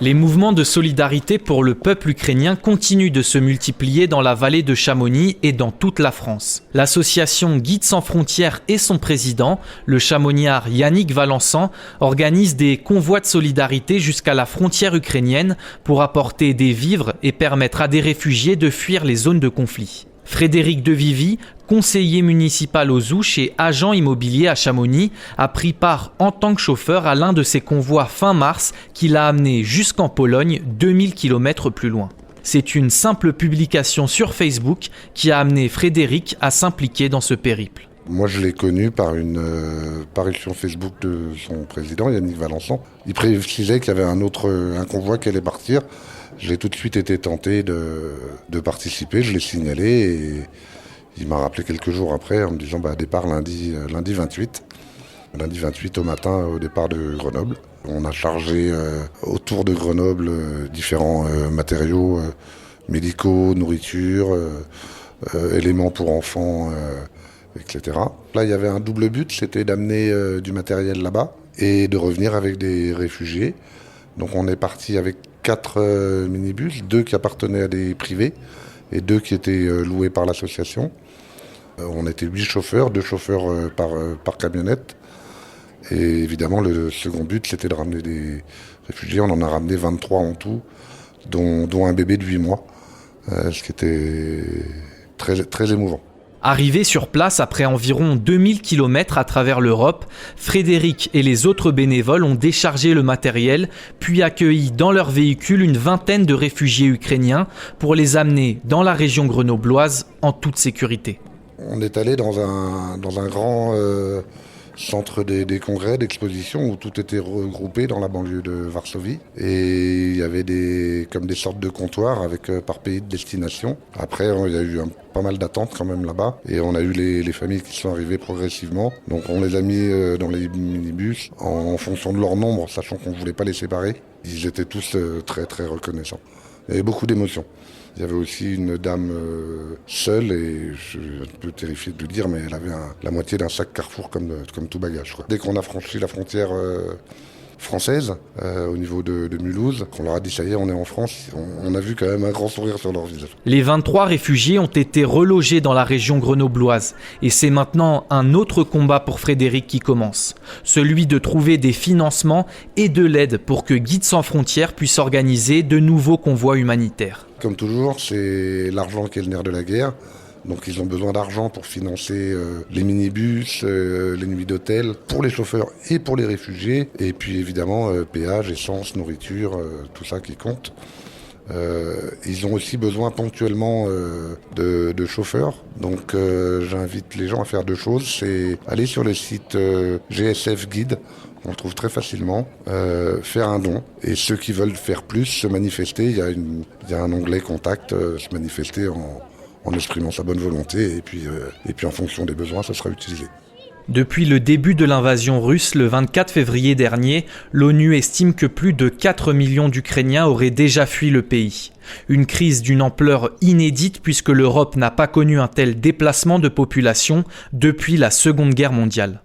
Les mouvements de solidarité pour le peuple ukrainien continuent de se multiplier dans la vallée de Chamonix et dans toute la France. L'association Guides sans frontières et son président, le chamoniard Yannick Valençan, organisent des convois de solidarité jusqu'à la frontière ukrainienne pour apporter des vivres et permettre à des réfugiés de fuir les zones de conflit. Frédéric Devivy, conseiller municipal aux Ouches et agent immobilier à Chamonix, a pris part en tant que chauffeur à l'un de ces convois fin mars qui l'a amené jusqu'en Pologne, 2000 km plus loin. C'est une simple publication sur Facebook qui a amené Frédéric à s'impliquer dans ce périple. Moi, je l'ai connu par une parution Facebook de son président, Yannick Valençan. Il précisait qu'il y avait un convoi qui allait partir. J'ai tout de suite été tenté de participer, je l'ai signalé et il m'a rappelé quelques jours après en me disant départ lundi 28. Lundi 28 au matin au départ de Grenoble. On a chargé autour de Grenoble différents matériaux médicaux, nourriture, éléments pour enfants, etc. Là, il y avait un double but, c'était d'amener du matériel là-bas et de revenir avec des réfugiés. Donc on est parti avec 4 minibus, 2 qui appartenaient à des privés et 2 qui étaient loués par l'association. On était 8 chauffeurs, 2 chauffeurs par camionnette. Et évidemment, le second but, c'était de ramener des réfugiés. On en a ramené 23 en tout, dont un bébé de 8 mois, ce qui était très, très émouvant. Arrivé sur place après environ 2000 km à travers l'Europe, Frédéric et les autres bénévoles ont déchargé le matériel, puis accueilli dans leur véhicule une vingtaine de réfugiés ukrainiens pour les amener dans la région grenobloise en toute sécurité. On est allé dans un grand centre des congrès, d'exposition où tout était regroupé dans la banlieue de Varsovie. Et il y avait des sortes de comptoirs avec par pays de destination. Après, il y a eu pas mal d'attentes quand même là-bas. Et on a eu les familles qui sont arrivées progressivement. Donc on les a mis dans les minibus en fonction de leur nombre, sachant qu'on ne voulait pas les séparer. Ils étaient tous très très reconnaissants. Il y avait beaucoup d'émotions. Il y avait aussi une dame seule, et je suis un peu terrifié de le dire, mais elle avait la moitié d'un sac Carrefour comme tout bagage, quoi. Dès qu'on a franchi la frontière française, au niveau de Mulhouse, qu'on leur a dit ça y est, on est en France, on a vu quand même un grand sourire sur leur visage. Les 23 réfugiés ont été relogés dans la région grenobloise. Et c'est maintenant un autre combat pour Frédéric qui commence. Celui de trouver des financements et de l'aide pour que Guides sans frontières puisse organiser de nouveaux convois humanitaires. Comme toujours, c'est l'argent qui est le nerf de la guerre. Donc ils ont besoin d'argent pour financer les minibus, les nuits d'hôtel, pour les chauffeurs et pour les réfugiés. Et puis évidemment, péage, essence, nourriture, tout ça qui compte. Ils ont aussi besoin ponctuellement de chauffeurs. Donc j'invite les gens à faire 2 choses. C'est aller sur le site GSF Guide, on le trouve très facilement, faire un don. Et ceux qui veulent faire plus, se manifester, il y a un onglet contact, se manifester en exprimant sa bonne volonté, et puis en fonction des besoins, ça sera utilisé. Depuis le début de l'invasion russe, le 24 février dernier, l'ONU estime que plus de 4 millions d'Ukrainiens auraient déjà fui le pays. Une crise d'une ampleur inédite puisque l'Europe n'a pas connu un tel déplacement de population depuis la Seconde Guerre mondiale.